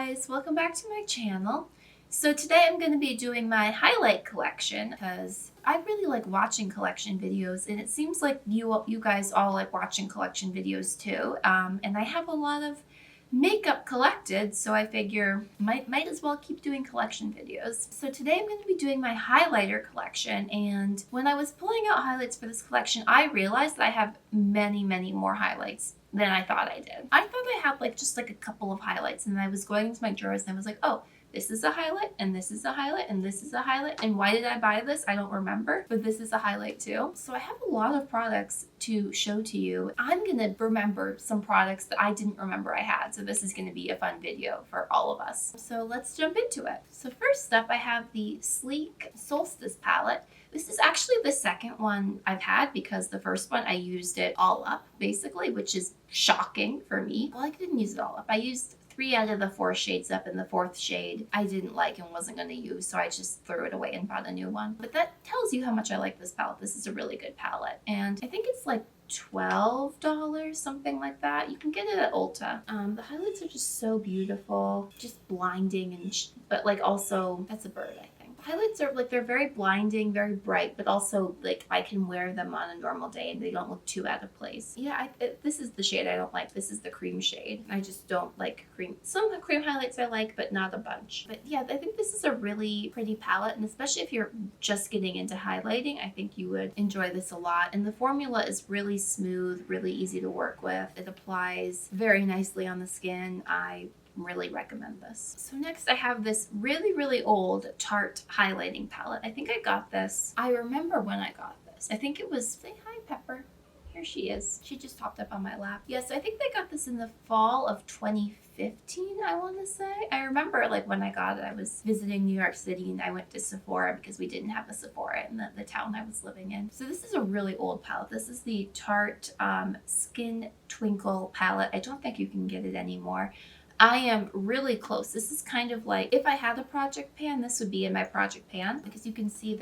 guys, welcome back to my channel. So today I'm going to be doing my highlight collection because I really like watching collection videos, and it seems like you guys all like watching collection videos too. And I have a lot of makeup collected, so I figure might as well keep doing collection videos. So today I'm going to be doing my highlighter collection, and when I was pulling out highlights for this collection, I realized that I have many more highlights than I thought I did. I thought I had just a couple of highlights, and I was going into my drawers and I was like, oh, this is a highlight, and this is a highlight, and this is a highlight. And why did I buy this? I don't remember, but this is a highlight too. So I have a lot of products to show to you. I'm gonna remember some products that I didn't remember I had. So this is gonna be a fun video for all of us. So let's jump into it. So first up, I have the Sleek Solstice palette. This is actually the second one I've had because the first one I used it all up basically, which is shocking for me. Well, I didn't use it all up. I used 3 out of the 4 shades up, and the 4th shade I didn't like and wasn't going to use, so I just threw it away and bought a new one. But that tells you how much I like this palette. This is a really good palette, and I think it's like $12, something like that. You can get it at Ulta. The highlights are just so beautiful, just blinding, and but also that's a bird, I think. Highlights are they're very blinding, very bright, but also I can wear them on a normal day and they don't look too out of place. Yeah, this is the shade I don't like. This is the cream shade. I just don't like cream. Some cream highlights I like, but not a bunch. But yeah, I think this is a really pretty palette, and especially if you're just getting into highlighting, I think you would enjoy this a lot. And the formula is really smooth, really easy to work with. It applies very nicely on the skin. I really recommend this. So next I have this really old Tarte highlighting palette. I think I got this. I remember when I got this. I think it was, say hi Pepper. Here she is. She just hopped up on my lap. Yes, I think I got this in the fall of 2015, I want to say. I remember when I got it, I was visiting New York City and I went to Sephora because we didn't have a Sephora in the town I was living in. So this is a really old palette. This is the Tarte Skin Twinkle palette. I don't think you can get it anymore. I am really close. This is kind of like, if I had a project pan, this would be in my project pan, because you can see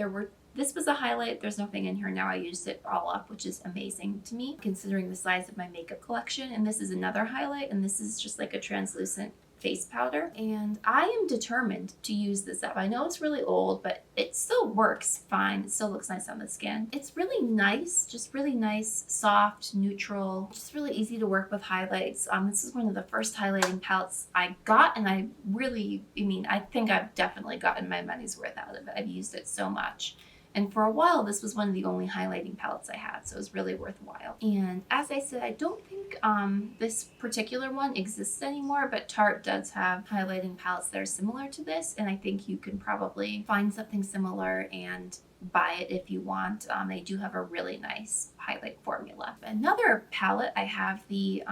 this was a highlight. There's nothing in here now. I used it all up, which is amazing to me considering the size of my makeup collection. And this is another highlight, and this is just like a translucent face powder, and I am determined to use this up. I know it's really old, but it still works fine. It still looks nice on the skin. It's really nice, just really nice, soft, neutral, just really easy to work with highlights. This is one of the first highlighting palettes I got, and I think I've definitely gotten my money's worth out of it. I've used it so much. And for a while, this was one of the only highlighting palettes I had, so it was really worthwhile. And as I said, I don't think this particular one exists anymore, but Tarte does have highlighting palettes that are similar to this, and I think you can probably find something similar and buy it if you want. They do have a really nice highlight formula. Another palette, I have the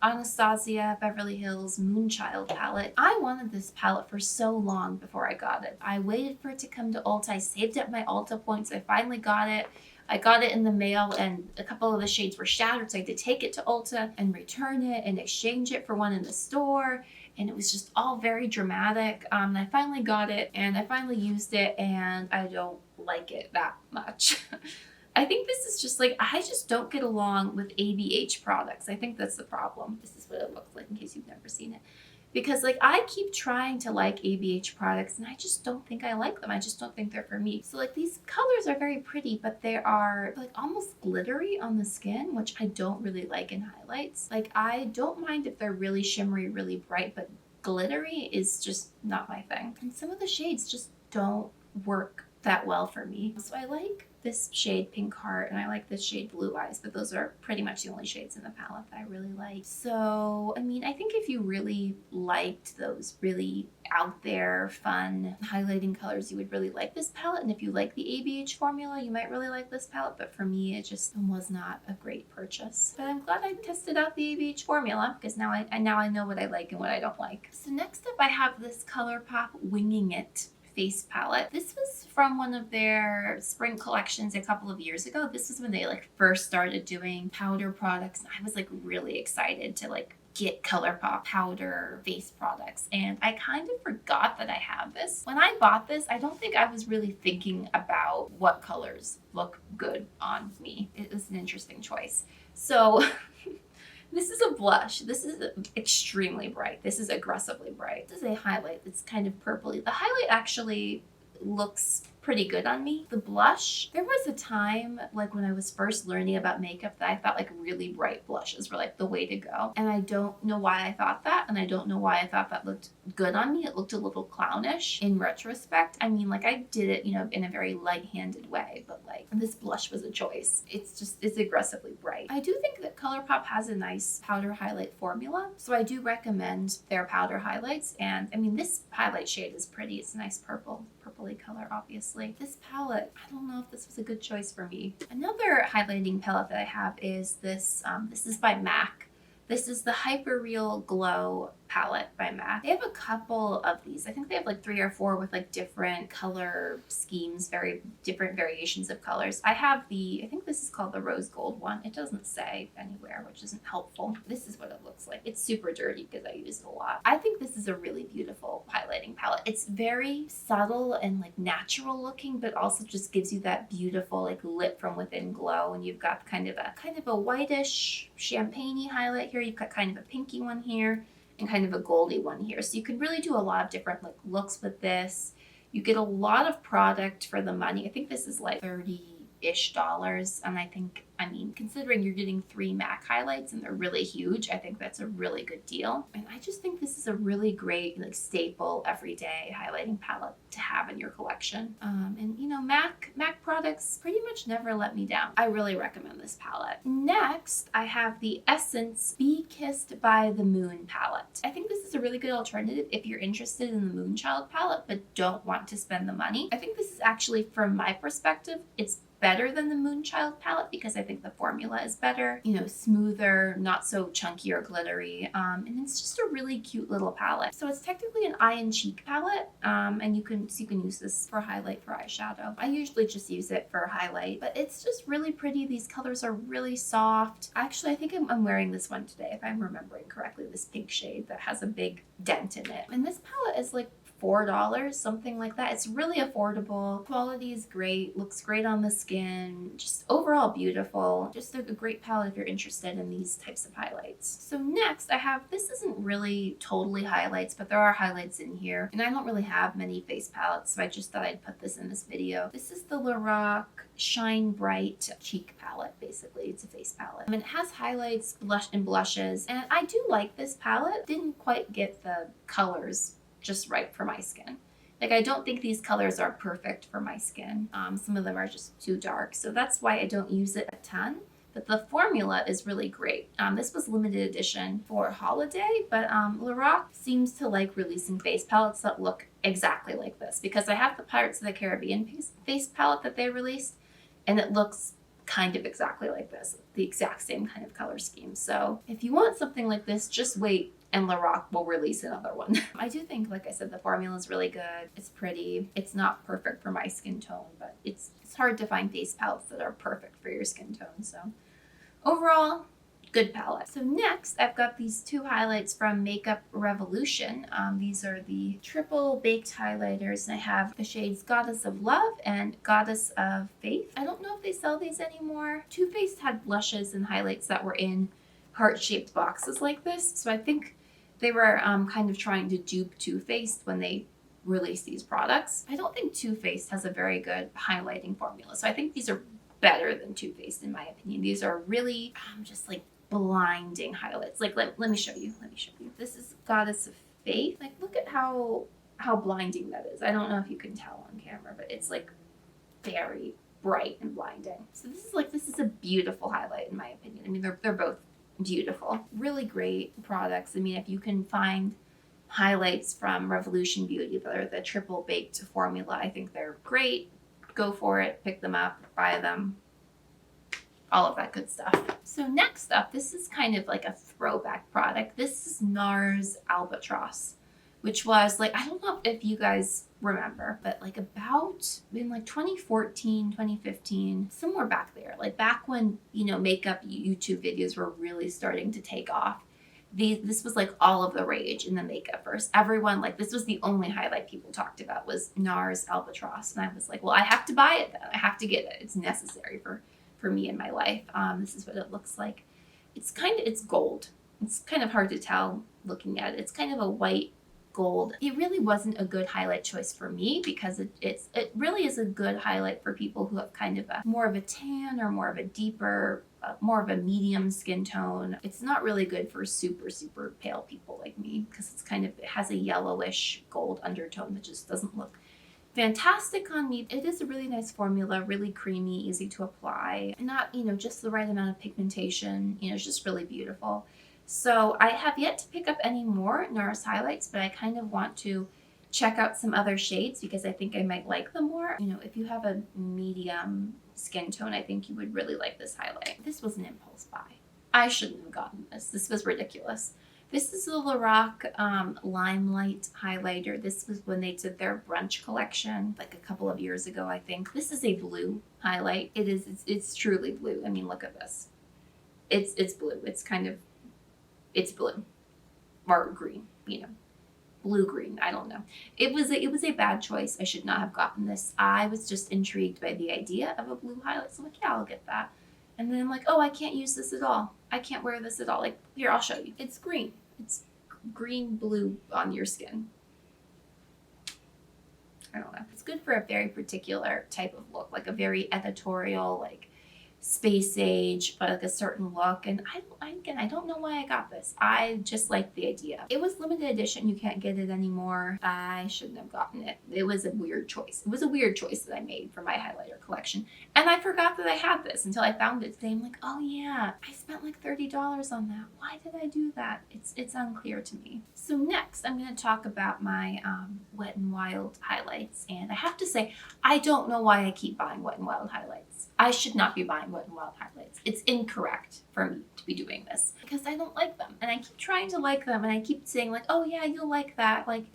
Anastasia Beverly Hills Moonchild palette. I wanted this palette for so long before I got it. I waited for it to come to Ulta. I saved up my Ulta points. I finally got it. I got it in the mail, and a couple of the shades were shattered, so I had to take it to Ulta and return it and exchange it for one in the store. And it was just all very dramatic. And I finally got it, and I finally used it, and I don't like it that much. I think this is just I just don't get along with ABH products. I think that's the problem. This is what it looks like in case you've never seen it. Because I keep trying to like ABH products, and I just don't think I like them. I just don't think they're for me. So these colors are very pretty, but they are almost glittery on the skin, which I don't really like in highlights. I don't mind if they're really shimmery, really bright, but glittery is just not my thing. And some of the shades just don't work that well for me. So I like this shade Pink Heart, and I like this shade Blue Eyes, but those are pretty much the only shades in the palette that I really like. So, I think if you really liked those really out there, fun highlighting colors, you would really like this palette. And if you like the ABH formula, you might really like this palette, but for me, it just was not a great purchase. But I'm glad I tested out the ABH formula, because now I know what I like and what I don't like. So next up, I have this ColourPop Winging It face palette. This was from one of their spring collections a couple of years ago. This was when they first started doing powder products, and I was really excited to get ColourPop powder face products, and I kind of forgot that I have this. When I bought this, I don't think I was really thinking about what colors look good on me. It was an interesting choice. So This is a blush. This is extremely bright. This is aggressively bright. This is a highlight that's kind of purpley. The highlight actually looks pretty good on me. The blush, there was a time like when I was first learning about makeup that I thought like really bright blushes were like the way to go. And I don't know why I thought that, and I don't know why I thought that looked good on me. It looked a little clownish in retrospect. I mean, like I did it, you know, in a very light-handed way, but like this blush was a choice. It's aggressively bright. I do think that ColourPop has a nice powder highlight formula, so I do recommend their powder highlights. And I mean, this highlight shade is pretty. It's a nice purpley color, obviously. This palette, I don't know if this was a good choice for me. Another highlighting palette that I have is this. This is by MAC. This is the Hyper Real Glow palette by MAC. They have a couple of these. I think they have like 3 or 4 with like different color schemes, very different variations of colors. I have I think this is called the rose gold one. It doesn't say anywhere, which isn't helpful. This is what it looks like. It's super dirty because I use it a lot. I think this is a really beautiful highlighting palette. It's very subtle and like natural looking, but also just gives you that beautiful like lit from within glow. And you've got kind of a whitish champagne-y highlight here. You've got kind of a pinky one here, and kind of a goldy one here. So you can really do a lot of different like looks with this. You get a lot of product for the money. I think this is like $30-ish. And I mean, considering you're getting 3 MAC highlights and they're really huge, I think that's a really good deal. And I just think this is a really great like staple everyday highlighting palette to have in your collection. And you know, MAC products pretty much never let me down. I really recommend this palette. Next, I have the Essence Be Kissed by the Moon palette. I think this is a really good alternative if you're interested in the Moonchild palette but don't want to spend the money. I think this is actually, from my perspective, it's better than the Moonchild palette because I think the formula is better, you know, smoother, not so chunky or glittery, and it's just a really cute little palette. So it's technically an eye and cheek palette, and you can use this for highlight for eyeshadow. I usually just use it for highlight, but it's just really pretty. These colors are really soft. Actually, I think I'm wearing this one today, if I'm remembering correctly, this pink shade that has a big dent in it. And this palette is like $4, something like that. It's really affordable. Quality is great, looks great on the skin, just overall beautiful. Just a great palette if you're interested in these types of highlights. So next I have, this isn't really totally highlights, but there are highlights in here. And I don't really have many face palettes, so I just thought I'd put this in this video. This is the Lorac Shine Bright cheek palette. Basically, it's a face palette. And it has highlights, blush, and blushes. And I do like this palette. Didn't quite get the colors just right for my skin. Like, I don't think these colors are perfect for my skin. Some of them are just too dark, so that's why I don't use it a ton. But the formula is really great. This was limited edition for holiday, but Lorac seems to like releasing face palettes that look exactly like this, because I have the Pirates of the Caribbean face palette that they released, and it looks kind of exactly like this, the exact same kind of color scheme. So if you want something like this, just wait and Lorac will release another one. I do think, like I said, the formula is really good. It's pretty. It's not perfect for my skin tone, but it's hard to find face palettes that are perfect for your skin tone. So overall, good palette. So next, I've got these 2 highlights from Makeup Revolution. These are the triple baked highlighters, and I have the shades Goddess of Love and Goddess of Faith. I don't know if they sell these anymore. Too Faced had blushes and highlights that were in heart-shaped boxes like this, so I think they were kind of trying to dupe Too Faced when they released these products. I don't think Too Faced has a very good highlighting formula, so I think these are better than Too Faced in my opinion. These are really just like blinding highlights. Like, let me show you. This is Goddess of Faith. Like, look at how blinding that is. I don't know if you can tell on camera, but it's like very bright and blinding. So this is a beautiful highlight in my opinion. I mean, they're both beautiful. Really great products. I mean, if you can find highlights from Revolution Beauty that are the triple baked formula, I think they're great. Go for it, pick them up, buy them, all of that good stuff. So next up, this is kind of like a throwback product. This is NARS Albatross, which was like, I don't know if you guys remember, but like about in like 2014, 2015, somewhere back there, like back when, you know, makeup YouTube videos were really starting to take off. This was like all of the rage in the makeup verse. Everyone, like, this was the only highlight people talked about was NARS Albatross. And I was like, well, I have to buy it then. I have to get it. It's necessary for me in my life. This is what it looks like. it's gold. It's kind of hard to tell looking at it. It's kind of a white gold. It really wasn't a good highlight choice for me because it really is a good highlight for people who have kind of a more of a tan or more of a deeper, more of a medium skin tone. It's not really good for super, super pale people like me because it has a yellowish gold undertone that just doesn't look fantastic on me. It is a really nice formula, really creamy, easy to apply, and not, just the right amount of pigmentation. It's just really beautiful. So I have yet to pick up any more NARS highlights, but I kind of want to check out some other shades because I think I might like them more. If you have a medium skin tone, I think you would really like this highlight. This was an impulse buy. I shouldn't have gotten this. This was ridiculous. This is the Lorac Limelight highlighter. This was when they did their brunch collection like a couple of years ago, I think. This is a blue highlight. It's truly blue. I mean, look at this. It's blue. It's blue or green, blue green. I don't know. It was a bad choice. I should not have gotten this. I was just intrigued by the idea of a blue highlight. So I'm like, yeah, I'll get that. And then I'm like, oh, I can't use this at all. I can't wear this at all. Like, here, I'll show you. It's green. It's green blue on your skin. I don't know. It's good for a very particular type of look, like a very editorial, like space age, but like a certain look. And I don't know why I got this. I just like the idea. It was limited edition. You can't get it anymore. I shouldn't have gotten it. It was a weird choice. It was a weird choice that I made for my highlighter collection. And I forgot that I had this until I found it today. I'm like, oh yeah, I spent like $30 on that. Why did I do that? It's unclear to me. So next, I'm going to talk about my Wet n Wild highlights. And I have to say, I don't know why I keep buying Wet n Wild highlights. I should not be buying Wet n Wild highlights. It's incorrect for me to be doing this because I don't like them. And I keep trying to like them and I keep saying like, oh yeah, you'll like that. Like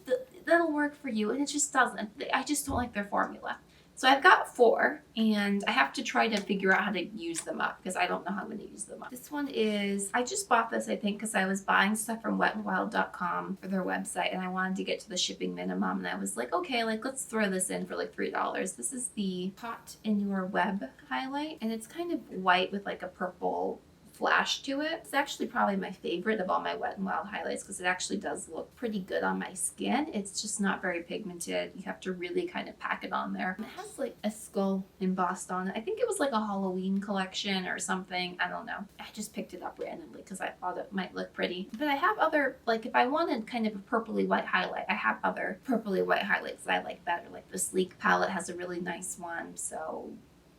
that'll work for you. And it just doesn't. I just don't like their formula. So I've got 4 and I have to try to figure out how to use them up because I don't know how I'm going to use them up. This one is, I just bought this I think because I was buying stuff from wetnwild.com for their website and I wanted to get to the shipping minimum and I was like, okay, like let's throw this in for like $3. This is the Hot in Your Web highlight and it's kind of white with like a purple flash to it. It's actually probably my favorite of all my Wet n Wild highlights because it actually does look pretty good on my skin. It's just not very pigmented. You have to really kind of pack it on there. It has like a skull embossed on it. I think it was like a Halloween collection or something. I don't know. I just picked it up randomly because I thought it might look pretty. But I have other, like if I wanted kind of a purpley white highlight, I have other purpley white highlights that I like better. Like the Sleek palette has a really nice one. So,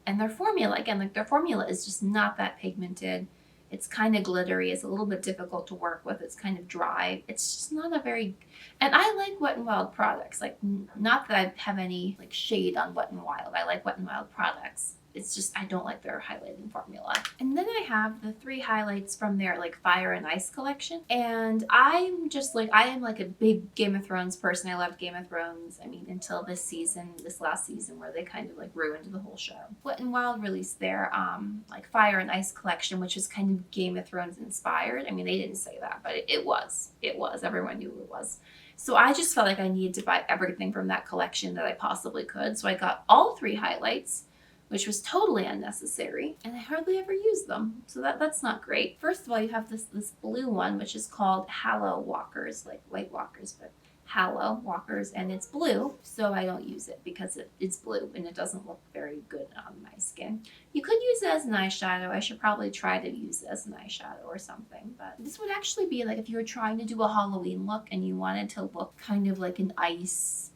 and their formula, again, like their formula is just not that pigmented. It's kind of glittery. It's a little bit difficult to work with. It's kind of dry. It's just not a very, and I like Wet n Wild products. Like, not that I have any like shade on Wet n Wild. I like Wet n Wild products. It's just, I don't like their highlighting formula. And then I have the 3 highlights from their like Fire and Ice collection. And I'm just like, I am like a big Game of Thrones person. I loved Game of Thrones. I mean, until this last season where they kind of like ruined the whole show. Wet n Wild released their like Fire and Ice collection, which is kind of Game of Thrones inspired. I mean, they didn't say that, but it was. Everyone knew it was. So I just felt like I needed to buy everything from that collection that I possibly could. So I got all 3 highlights, which was totally unnecessary, and I hardly ever use them, so that's not great. First of all, you have this blue one, which is called Halo Walkers, like White Walkers, but Halo Walkers, and it's blue, so I don't use it because it's blue, and it doesn't look very good on my skin. You could use it as an eyeshadow. I should probably try to use it as an eyeshadow or something, but this would actually be like if you were trying to do a Halloween look and you wanted to look kind of like an ice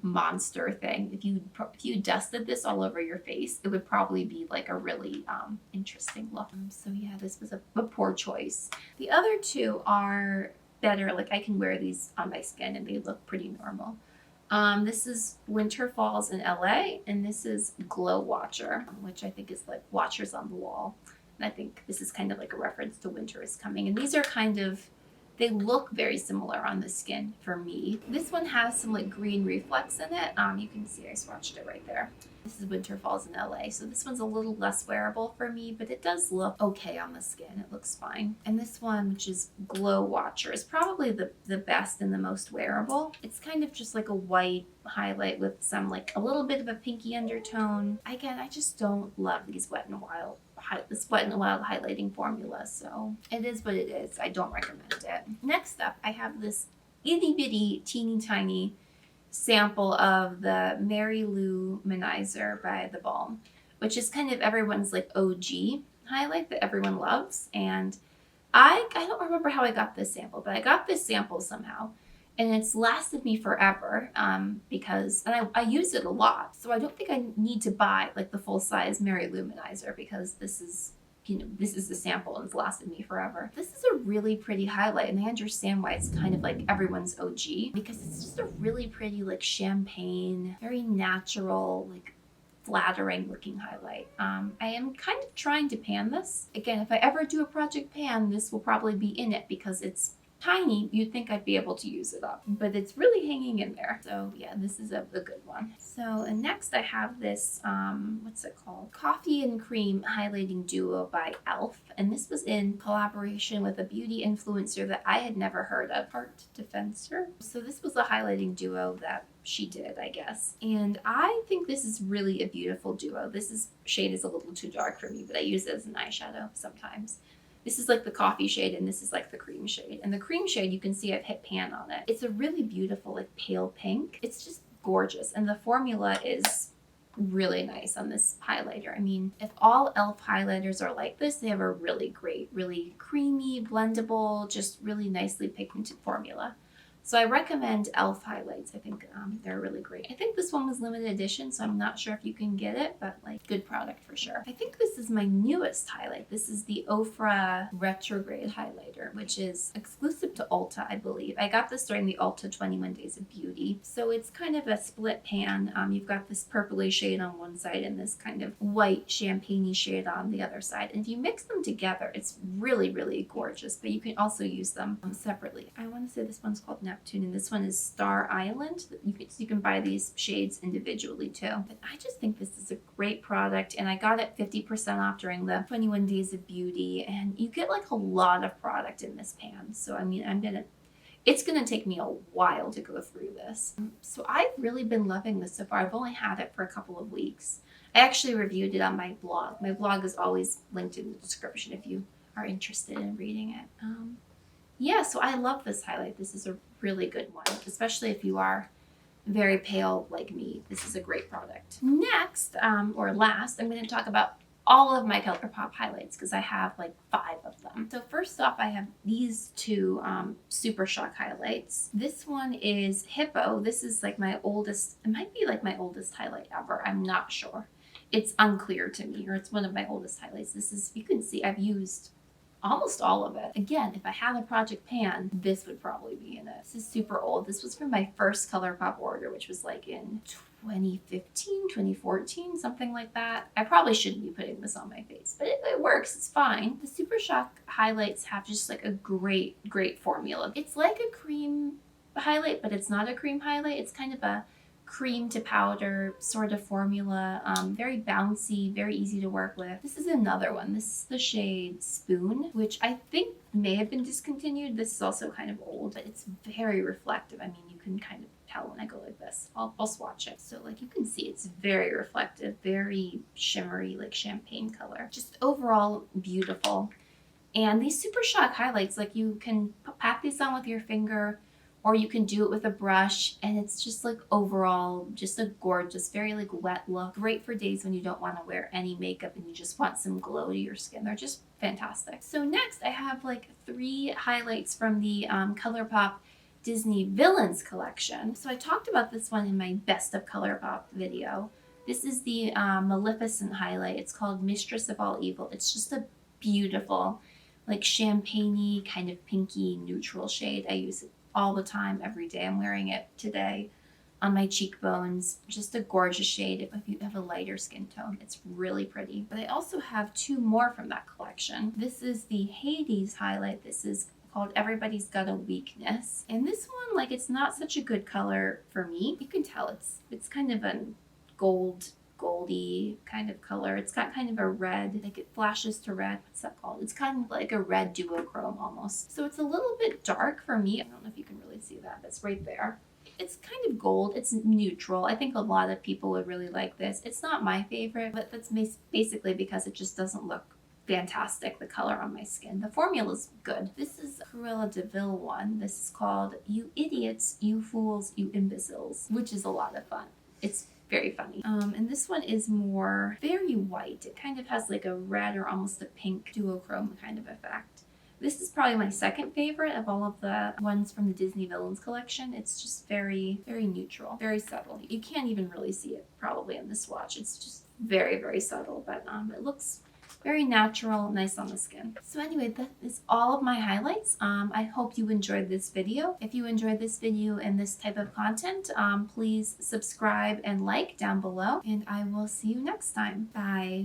monster thing. If you dusted this all over your face, it would probably be like a really interesting look. So yeah, this was a poor choice. The other 2 are better. Like I can wear these on my skin and they look pretty normal. This is Winter Falls in LA and this is Glow Watcher, which I think is like Watchers on the Wall. And I think this is kind of like a reference to winter is coming. And these are kind of, they look very similar on the skin for me. This one has some like green reflex in it. You can see I swatched it right there. This is Winter Falls in LA. So this one's a little less wearable for me, but it does look okay on the skin. It looks fine. And this one, which is Glow Watcher, is probably the best and the most wearable. It's kind of just like a white highlight with some like a little bit of a pinky undertone. Again, I just don't love these this Wet n Wild highlighting formula, so it is what it is. I don't recommend it. Next up, I have this itty bitty teeny tiny sample of the Mary Lou Manizer by The Balm, which is kind of everyone's like OG highlight that everyone loves. And I don't remember how I got this sample, but I got this sample somehow. And it's lasted me forever because I use it a lot. So I don't think I need to buy like the full size Mary Lou Manizer because this is the sample and it's lasted me forever. This is a really pretty highlight, and I understand why it's kind of like everyone's OG because it's just a really pretty like champagne, very natural, like flattering looking highlight. I am kind of trying to pan this. Again, if I ever do a project pan, this will probably be in it because it's tiny. You'd think I'd be able to use it up, but it's really hanging in there. So yeah, this is a good one. So and next I have this, what's it called? Coffee and Cream Highlighting Duo by e.l.f. And this was in collaboration with a beauty influencer that I had never heard of, Art Defensor. So this was a highlighting duo that she did, I guess. And I think this is really a beautiful duo. Shade is a little too dark for me, but I use it as an eyeshadow sometimes. This is like the coffee shade and this is like the cream shade. And the cream shade, you can see I've hit pan on it. It's a really beautiful like pale pink. It's just gorgeous. And the formula is really nice on this highlighter. I mean, if all e.l.f. highlighters are like this, they have a really great, really creamy, blendable, just really nicely pigmented formula. So I recommend e.l.f. highlights. I think they're really great. I think this one was limited edition, so I'm not sure if you can get it, but like good product for sure. I think this is my newest highlight. This is the Ofra Retrograde highlighter, which is exclusive to Ulta, I believe. I got this during the Ulta 21 Days of Beauty. So it's kind of a split pan. You've got this purpley shade on one side and this kind of white champagne-y shade on the other side. And if you mix them together, it's really, really gorgeous, but you can also use them separately. I want to say this one's called Neptune, and this one is Star Island. You can buy these shades individually too. But I just think this is a great product, and I got it 50% off during the 21 Days of Beauty, and you get like a lot of product in this pan. So I mean, it's gonna take me a while to go through this. So I've really been loving this so far. I've only had it for a couple of weeks. I actually reviewed it on my blog. My blog is always linked in the description if you are interested in reading it. Yeah, so I love this highlight. This is a really good one, especially if you are very pale like me. This is a great product. Next, or last, I'm going to talk about all of my ColourPop highlights because I have like 5 of them. So first off, I have these two Super Shock highlights. This one is Hippo. This is like my oldest, it might be like my oldest highlight ever. I'm not sure. It's unclear to me, or it's one of my oldest highlights. This is, you can see I've used almost all of it. Again, if I had a project pan, this would probably be in it. This is super old. This was from my first ColourPop order, which was like in 2015, 2014, something like that. I probably shouldn't be putting this on my face, but it works. It's fine. The Super Shock highlights have just like a great, great formula. It's like a cream highlight, but it's not a cream highlight. It's kind of a cream to powder sort of formula. Very bouncy, very easy to work with. This is another one. This is the shade Spoon, which I think may have been discontinued. This is also kind of old, but it's very reflective. I mean, you can kind of tell when I go like this. I'll swatch it. So like you can see it's very reflective, very shimmery, like champagne color. Just overall beautiful. And these Super Shock highlights, like you can pat these on with your finger, or you can do it with a brush, and it's just like overall just a gorgeous, very like wet look. Great for days when you don't want to wear any makeup and you just want some glow to your skin. They're just fantastic. So next I have like 3 highlights from the ColourPop Disney Villains collection. So I talked about this one in my Best of ColourPop video. This is the Maleficent highlight. It's called Mistress of All Evil. It's just a beautiful like champagne-y kind of pinky neutral shade. I use it all the time, every day. I'm wearing it today on my cheekbones. Just a gorgeous shade if you have a lighter skin tone. It's really pretty. But I also have 2 more from that collection. This is the Hades highlight. This is called Everybody's Got a Weakness. And this one, like, it's not such a good color for me. You can tell it's kind of a gold goldy kind of color. It's got kind of a red, like it flashes to red. What's that called? It's kind of like a red duochrome almost. So it's a little bit dark for me. I don't know if you can really see that. That's right there. It's kind of gold. It's neutral. I think a lot of people would really like this. It's not my favorite, but that's basically because it just doesn't look fantastic, the color on my skin. The formula's good. This is Cruella de Vil one. This is called You Idiots, You Fools, You Imbeciles, which is a lot of fun. It's very funny. And this one is more very white. It kind of has like a red or almost a pink duochrome kind of effect. This is probably my second favorite of all of the ones from the Disney Villains collection. It's just very, very neutral, very subtle. You can't even really see it probably in this swatch. It's just very, very subtle, but it looks very natural, nice on the skin. So anyway, that is all of my highlights. I hope you enjoyed this video. If you enjoyed this video and this type of content, please subscribe and like down below, and I will see you next time. Bye.